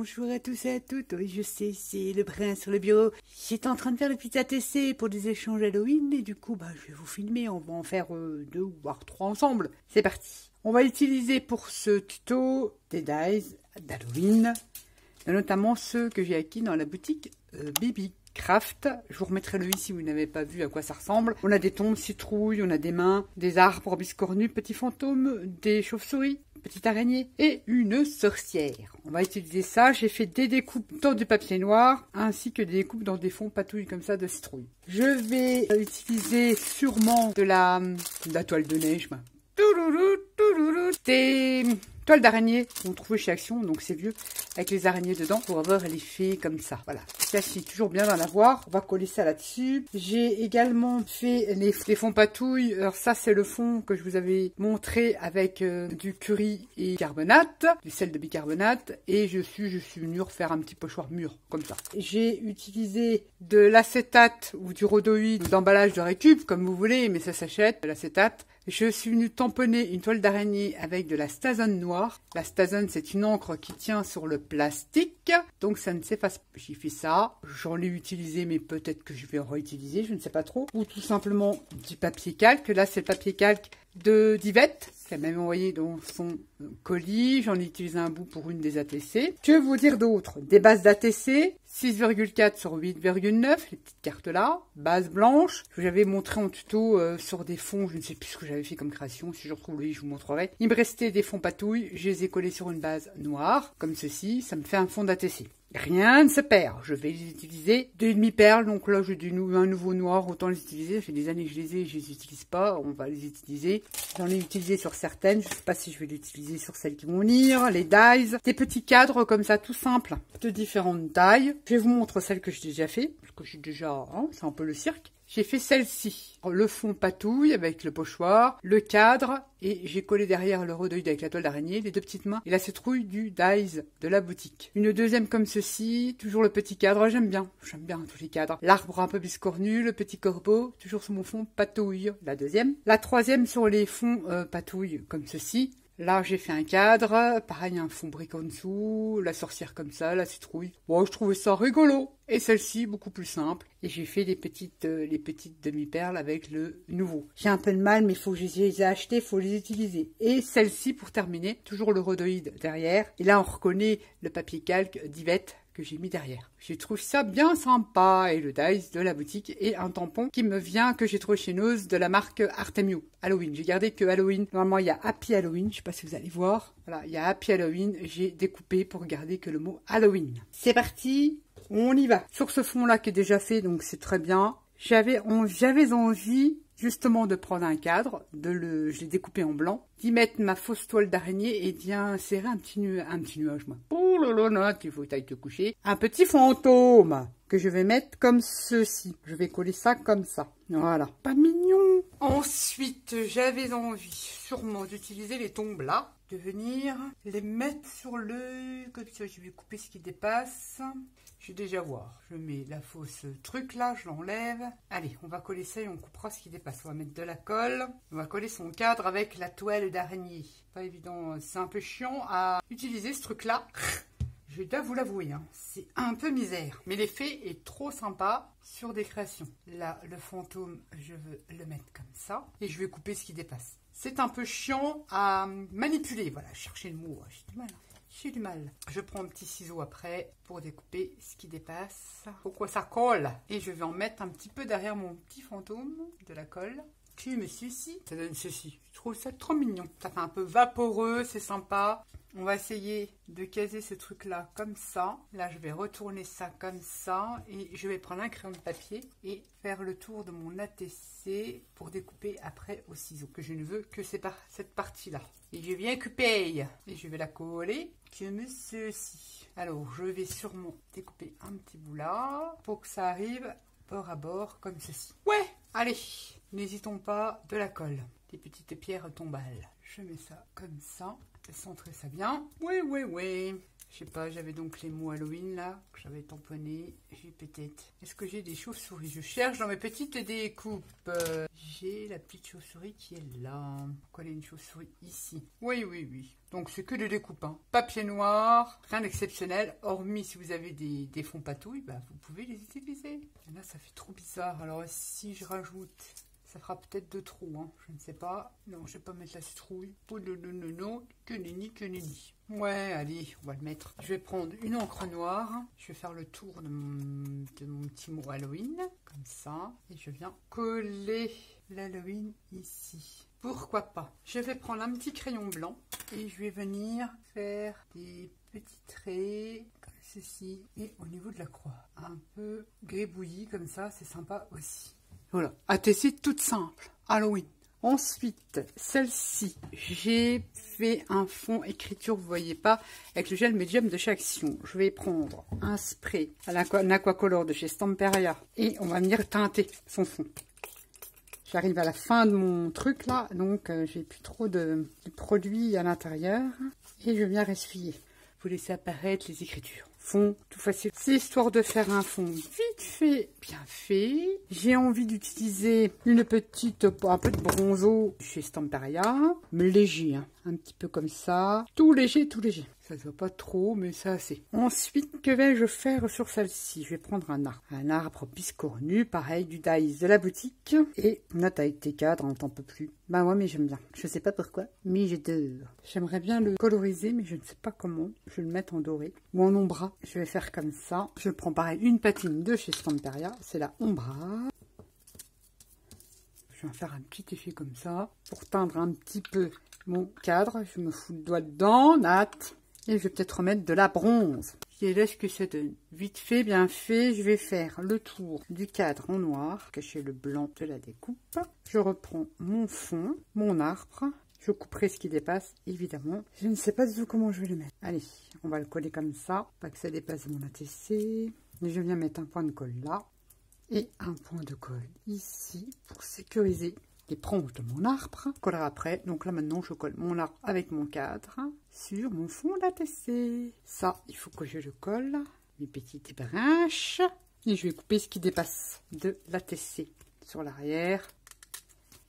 Bonjour à tous et à toutes, oui je sais, c'est le brin sur le bureau. J'étais en train de faire le petit ATC pour des échanges Halloween et du coup je vais vous filmer, on va en faire 2 voire 3 ensemble. C'est parti. On va utiliser pour ce tuto des dies d'Halloween, notamment ceux que j'ai acquis dans la boutique Bibi Craft. Je vous remettrai le i si vous n'avez pas vu à quoi ça ressemble. On a des tombes citrouilles, on a des mains, des arbres biscornus, petits fantômes, des chauves-souris, petite araignée et une sorcière. On va utiliser ça. J'ai fait des découpes dans du papier noir ainsi que des découpes dans des fonds patouilles comme ça de citrouille. Je vais utiliser sûrement de la toile de neige. Des toiles d'araignée qu'on trouve chez Action, donc c'est vieux, avec les araignées dedans pour avoir l'effet comme ça. Voilà, ça c'est toujours bien d'en avoir. On va coller ça là-dessus. J'ai également fait les fonds patouilles. Alors ça c'est le fond que je vous avais montré avec du curry et bicarbonate, du sel de bicarbonate, et je suis venue refaire un petit pochoir mûr comme ça. J'ai utilisé de l'acétate ou du rhodoïde d'emballage de récup comme vous voulez, mais ça s'achète l'acétate. Je suis venue tamponner une toile d'araignée avec de la stazone noire. La stazone, c'est une encre qui tient sur le plastique, donc ça ne s'efface pas. J'ai fait ça, j'en ai utilisé, mais peut-être que je vais en réutiliser, je ne sais pas trop. Ou tout simplement du papier calque. Là, c'est le papier calque d'Yvette, qui a même envoyé dans son colis. J'en ai utilisé un bout pour une des ATC. Que vous dire d'autre? Des bases d'ATC, 6,4 sur 8,9, les petites cartes là, base blanche. Je vous avais montré en tuto sur des fonds, je ne sais plus ce que j'avais fait comme création, si je retrouve le livre, je vous montrerai. Il me restait des fonds patouilles, je les ai collés sur une base noire, comme ceci, ça me fait un fond d'ATC. Rien ne se perd, je vais les utiliser. Des demi-perles, donc là j'ai un nouveau noir, autant les utiliser. Ça fait des années que je les ai et je les utilise pas, on va les utiliser. J'en ai utilisé sur certaines, je sais pas si je vais l'utiliser sur celles qui vont venir. Les dies, des petits cadres comme ça, tout simples, de différentes tailles. Je vais vous montrer celles que j'ai déjà fait, parce que j'ai déjà, c'est un peu le cirque. J'ai fait celle-ci, le fond patouille avec le pochoir, le cadre, et j'ai collé derrière le rhodoïde avec la toile d'araignée, les deux petites mains et la citrouille du dies de la boutique. Une deuxième comme ceci, toujours le petit cadre, j'aime bien tous les cadres. L'arbre un peu biscornu, le petit corbeau, toujours sur mon fond patouille, la deuxième. La troisième sur les fonds patouille comme ceci. Là, j'ai fait un cadre, pareil, un fond brique en dessous, la sorcière comme ça, la citrouille. Bon, je trouvais ça rigolo. Et celle-ci, beaucoup plus simple. Et j'ai fait les petites demi-perles avec le nouveau. J'ai un peu de mal, mais il faut que je les ai achetées, il faut les utiliser. Et celle-ci, pour terminer, toujours le rhodoïde derrière. Et là, on reconnaît le papier calque d'Yvette que j'ai mis derrière. Je trouve ça bien sympa. Et le dies de la boutique et un tampon qui me vient, que j'ai trouvé chez Nose, de la marque Artemio Halloween. J'ai gardé que Halloween. Normalement, il y a Happy Halloween. Je sais pas si vous allez voir. Voilà, il y a Happy Halloween. J'ai découpé pour garder que le mot Halloween. C'est parti. On y va. Sur ce fond-là qui est déjà fait, donc c'est très bien. J'avais envie justement de prendre un cadre, je l'ai découpé en blanc, d'y mettre ma fausse toile d'araignée et d'y insérer un petit nuage, moi. Oh là là, il faut que t'ailles te coucher. Un petit fantôme que je vais mettre comme ceci. Je vais coller ça comme ça. Voilà. Pas mignon. Ensuite, j'avais envie sûrement d'utiliser les tombes là, de venir les mettre sur le... Comme ça, je vais couper ce qui dépasse. Je vais déjà voir. Je mets la fausse truc là, je l'enlève. Allez, on va coller ça et on coupera ce qui dépasse. On va mettre de la colle. On va coller son cadre avec la toile d'araignée. Pas évident, c'est un peu chiant à utiliser ce truc là. Je dois vous l'avouer, c'est un peu misère. Mais l'effet est trop sympa sur des créations. Là, le fantôme, je veux le mettre comme ça. Et je vais couper ce qui dépasse. C'est un peu chiant à manipuler. Voilà, chercher le mot, j'ai du mal. J'ai du mal. Je prends un petit ciseau après pour découper ce qui dépasse. Pourquoi ça colle? Et je vais en mettre un petit peu derrière mon petit fantôme de la colle. Qui me ceci. Ça donne ceci. Je trouve ça trop mignon. Ça fait un peu vaporeux, c'est sympa. On va essayer de caser ce truc-là comme ça. Là, je vais retourner ça comme ça. Et je vais prendre un crayon de papier et faire le tour de mon ATC pour découper après au ciseau. Que je ne veux que cette partie-là. Et je viens couper. Et je vais la coller comme ceci. Alors, je vais sûrement découper un petit bout là pour que ça arrive bord à bord comme ceci. Ouais, allez, n'hésitons pas, de la colle. Des petites pierres tombales. Je mets ça comme ça. Centrer ça bien. Oui. Je sais pas, j'avais donc les mots Halloween là, que j'avais tamponné. J'ai peut-être... Est-ce que j'ai des chauves-souris? Je cherche dans mes petites découpes. j'ai la petite chauve-souris qui est là. Coller une chauve-souris ici. Oui, oui, oui. Donc c'est que des découpes. Hein. Papier noir, rien d'exceptionnel. Hormis si vous avez des fonds patouilles, bah, vous pouvez les utiliser. Là, ça fait trop bizarre. Alors si je rajoute... Ça fera peut-être 2 trous, hein. Je ne sais pas. Non, je vais pas mettre la citrouille. Non, que nenni, que nenni. Ouais, allez, on va le mettre. Je vais prendre une encre noire. Je vais faire le tour de mon petit mot Halloween, comme ça. Et je viens coller l'Halloween ici. Pourquoi pas? Je vais prendre un petit crayon blanc et je vais venir faire des petits traits comme ceci. Et au niveau de la croix, un peu gribouillis comme ça, c'est sympa aussi. Voilà, à tester toute simple, Halloween. Ensuite, celle-ci, j'ai fait un fond écriture, vous voyez pas, avec le gel médium de chez Action. Je vais prendre un spray à l'Aquacolor de chez Stamperia et on va venir teinter son fond. J'arrive à la fin de mon truc là, donc j'ai plus trop de produits à l'intérieur et je viens essuyer. Vous laissez apparaître les écritures. Fond, tout facile. C'est histoire de faire un fond vite fait, bien fait. J'ai envie d'utiliser un peu de bronzo chez Stamperia, mais léger, hein. Un petit peu comme ça. Tout léger, tout léger. Ça ne se voit pas trop, mais ça assez. Ensuite, que vais-je faire sur celle-ci? Je vais prendre un arbre. Un arbre biscornu, pareil, du Dice de la boutique. Et on a taille tes cadres, on t'en peut plus. Bah ouais, mais j'aime bien. Je sais pas pourquoi, mais j'adore. J'aimerais bien le coloriser, mais je ne sais pas comment. Je vais le mettre en doré ou en ombra. Je vais faire comme ça. Je prends pareil une patine de chez Stamperia. C'est la ombra. Je vais faire un petit effet comme ça pour teindre un petit peu mon cadre. Je me fous le doigt dedans, Nat. Et je vais peut-être remettre de la bronze. Et là, ce que ça donne. Vite fait, bien fait, je vais faire le tour du cadre en noir, cacher le blanc de la découpe. Je reprends mon fond, mon arbre. Je couperai ce qui dépasse, évidemment. Je ne sais pas du tout comment je vais le mettre. Allez, on va le coller comme ça, pas que ça dépasse mon ATC. Et je viens mettre un point de colle là. Et un point de colle ici pour sécuriser les branches de mon arbre. Je collerai après. Donc là maintenant je colle mon arbre avec mon cadre sur mon fond d'ATC. Ça, il faut que je le colle. Mes petites branches. Et je vais couper ce qui dépasse de l'ATC sur l'arrière.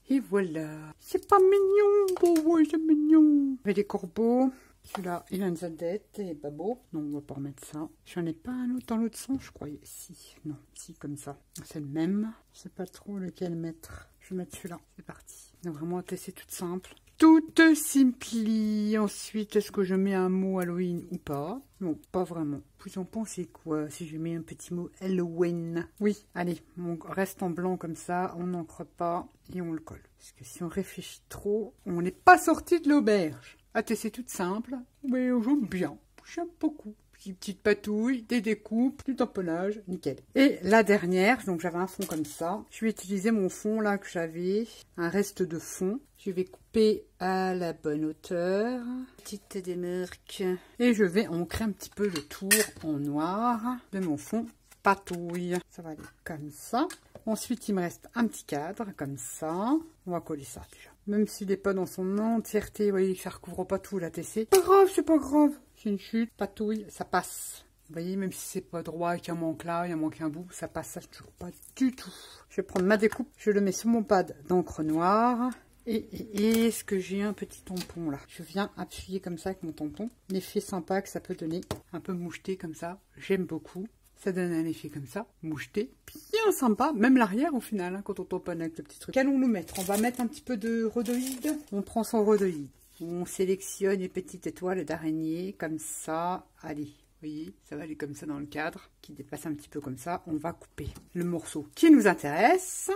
Et voilà. C'est pas mignon. Oh ouais, c'est mignon. Avec les corbeaux. Celui-là, il a une zadette et pas beau. Non, on va pas remettre ça. J'en ai pas un autre dans l'autre sens, je croyais. Si, non, si, comme ça. C'est le même. Je sais pas trop lequel mettre. Je vais mettre celui-là. C'est parti. Donc vraiment, c'est toute simple. Toute simpli. Ensuite, est-ce que je mets un mot Halloween ou pas? Non, pas vraiment. Vous en pensez quoi si je mets un petit mot Halloween? Oui, allez, on reste en blanc comme ça. On n'encre pas et on le colle. Parce que si on réfléchit trop, on n'est pas sorti de l'auberge. C'est toute simple, mais j'aime bien, j'aime beaucoup. Petite patouille, des découpes, du tamponnage, nickel. Et la dernière, donc j'avais un fond comme ça. Je vais utiliser mon fond là que j'avais, un reste de fond. Je vais couper à la bonne hauteur. Petite démarque. Et je vais ancrer un petit peu le tour en noir de mon fond patouille. Ça va aller comme ça. Ensuite, il me reste un petit cadre comme ça. On va coller ça déjà. Même s'il n'est pas dans son entièreté, vous voyez, ça recouvre pas tout l'ATC. Pas grave, c'est pas grave. C'est une chute, patouille, ça passe. Vous voyez, même si c'est pas droit, qu'il y a un manque là, il y a manque un bout, ça passe, ça toujours pas du tout. Je vais prendre ma découpe, je le mets sur mon pad d'encre noire. Et est-ce que j'ai un petit tampon là? Je viens appuyer comme ça avec mon tampon. L'effet sympa que ça peut donner, un peu moucheté comme ça, j'aime beaucoup. Ça donne un effet comme ça, moucheté, bien sympa, même l'arrière au final, hein, quand on tamponne avec le petit truc. Qu'allons-nous mettre? On va mettre un petit peu de rhodoïde. On prend son rhodoïde. On sélectionne les petites étoiles d'araignée, comme ça. Allez, vous voyez, ça va aller comme ça dans le cadre, qui dépasse un petit peu comme ça. On va couper le morceau qui nous intéresse.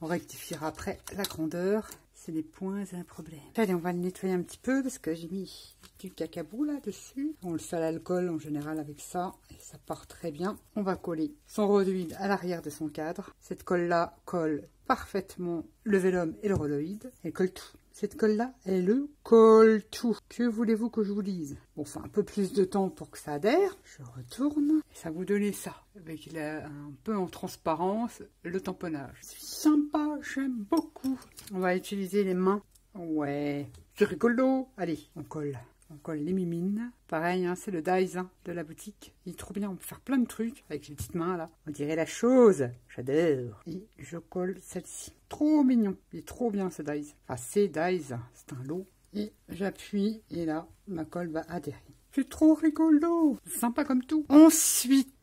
On rectifiera après la grandeur. Ce n'est point un problème. Allez, on va le nettoyer un petit peu parce que j'ai mis du cacabou là-dessus. On le fait à l'alcool en général avec ça et ça part très bien. On va coller son rhodoïde à l'arrière de son cadre. Cette colle-là colle parfaitement le vélum et le rhodoïde. Elle colle tout. Cette colle-là, elle le colle tout. Que voulez-vous que je vous dise? Bon, enfin, un peu plus de temps pour que ça adhère. Je retourne. Et ça vous donne ça. Avec un peu en transparence, le tamponnage. C'est sympa, j'aime beaucoup. On va utiliser les mains. Ouais, c'est rigolo. Allez, on colle On colle les mimines. Pareil, hein, c'est le Dies de la boutique. Il est trop bien, on peut faire plein de trucs avec les petites mains là. On dirait la chose. J'adore. Et je colle celle-ci. Trop mignon. Il est trop bien ce Dies. Enfin, c'est Dies. C'est un lot. Et j'appuie et là, ma colle va adhérer. C'est trop rigolo. Sympa comme tout. Ensuite,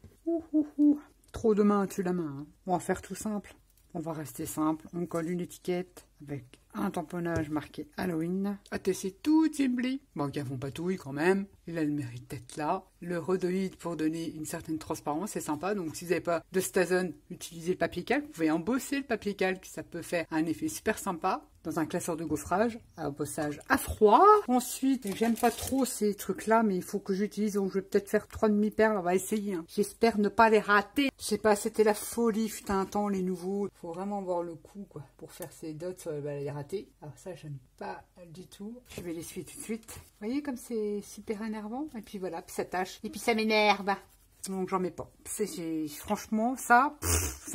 trop de mains tue la main. Hein. On va faire tout simple. On va rester simple. On colle une étiquette avec un tamponnage marqué Halloween. ATC tout simpli. Bon, gavons patouille quand même. Il a le mérite d'être là. Le rhodoïde pour donner une certaine transparence, c'est sympa. Donc si vous n'avez pas de Stason, utilisez le papier calque. Vous pouvez embosser le papier calque, ça peut faire un effet super sympa. Dans un classeur de gaufrage, à embossage à froid. Ensuite, j'aime pas trop ces trucs-là, mais il faut que j'utilise. Donc je vais peut-être faire 3 demi-perles, on va essayer. Hein. J'espère ne pas les rater. Je sais pas, c'était la folie, fut un temps, les nouveaux. Faut vraiment voir le coup, quoi, pour faire ces dots, les rater. Alors ça, j'aime pas du tout. Je vais l'essuyer tout de suite. Vous voyez comme c'est super énervant. Et puis voilà, puis ça tâche. Et puis ça m'énerve. Donc j'en mets pas. Franchement, ça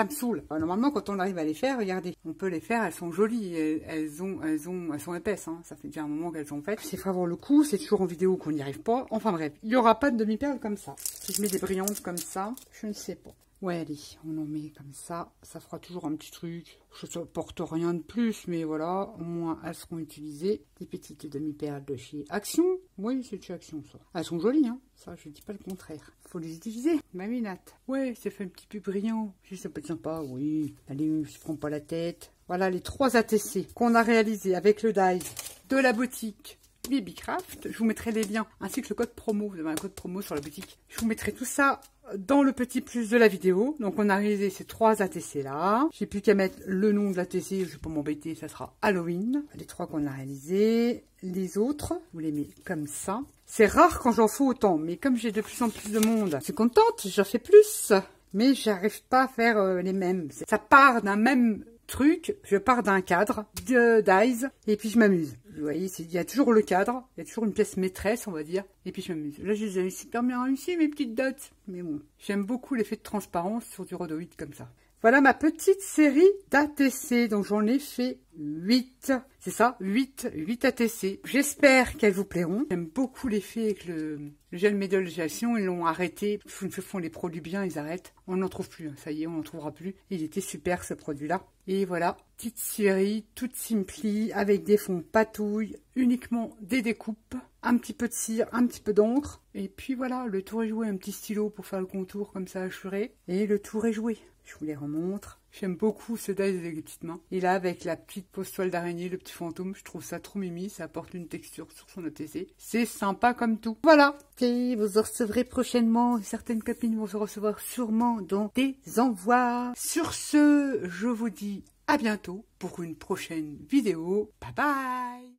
me saoule. Normalement, quand on arrive à les faire, regardez, on peut les faire, elles sont jolies, elles sont épaisses. Hein. Ça fait déjà un moment qu'elles sont faites. Il faut avoir le coup, c'est toujours en vidéo qu'on n'y arrive pas. Enfin bref, il n'y aura pas de demi-perles comme ça. Si je mets des brillantes comme ça, je ne sais pas. Ouais, allez, on en met comme ça. Ça fera toujours un petit truc. Ça ne porte rien de plus, mais voilà, au moins elles seront utilisées. Des petites demi-perles de chez Action. Oui, c'est de chez Action, ça. Elles sont jolies, hein. Ça, je dis pas le contraire. Faut les utiliser, ma minette. Ouais, ça fait un petit peu brillant. Si ça peut être sympa, oui. Allez, je prends pas la tête. Voilà les 3 ATC qu'on a réalisés avec le Dies de la boutique Bibicraft. Je vous mettrai les liens ainsi que le code promo. Vous avez un code promo sur la boutique. Je vous mettrai tout ça dans le petit plus de la vidéo. Donc on a réalisé ces 3 ATC là. J'ai plus qu'à mettre le nom de l'ATC, je vais pas m'embêter, ça sera Halloween. Les 3 qu'on a réalisés. Les autres, vous les mettez comme ça. C'est rare quand j'en fais autant, mais comme j'ai de plus en plus de monde, je suis contente, j'en fais plus. Mais j'arrive pas à faire les mêmes. Ça part d'un même truc, je pars d'un cadre de Dies et puis je m'amuse. Vous voyez, il y a toujours le cadre, il y a toujours une pièce maîtresse, on va dire, et puis je m'amuse. Là, je les ai super bien réussi, mes petites dots. Mais bon, j'aime beaucoup l'effet de transparence sur du rhodoïde comme ça. Voilà ma petite série d'ATC, donc j'en ai fait 8. C'est ça, 8 ATC. J'espère qu'elles vous plairont. J'aime beaucoup l'effet avec le gel médialisation, ils l'ont arrêté. Ils font les produits bien, ils arrêtent. On n'en trouve plus, ça y est, on n'en trouvera plus. Il était super ce produit-là. Et voilà, petite série, toute simpli, avec des fonds patouilles, uniquement des découpes, un petit peu de cire, un petit peu d'encre. Et puis voilà, le tour est joué, un petit stylo pour faire le contour comme ça assuré. Et le tour est joué. Je vous les remontre. J'aime beaucoup ce Dies avec les petites mains. Et là, avec la petite pose toile d'araignée, le petit fantôme, je trouve ça trop mimi. Ça apporte une texture sur son ATC. C'est sympa comme tout. Voilà. Et vous en recevrez prochainement. Certaines copines vont se recevoir sûrement dans des envois. Sur ce, je vous dis à bientôt pour une prochaine vidéo. Bye bye.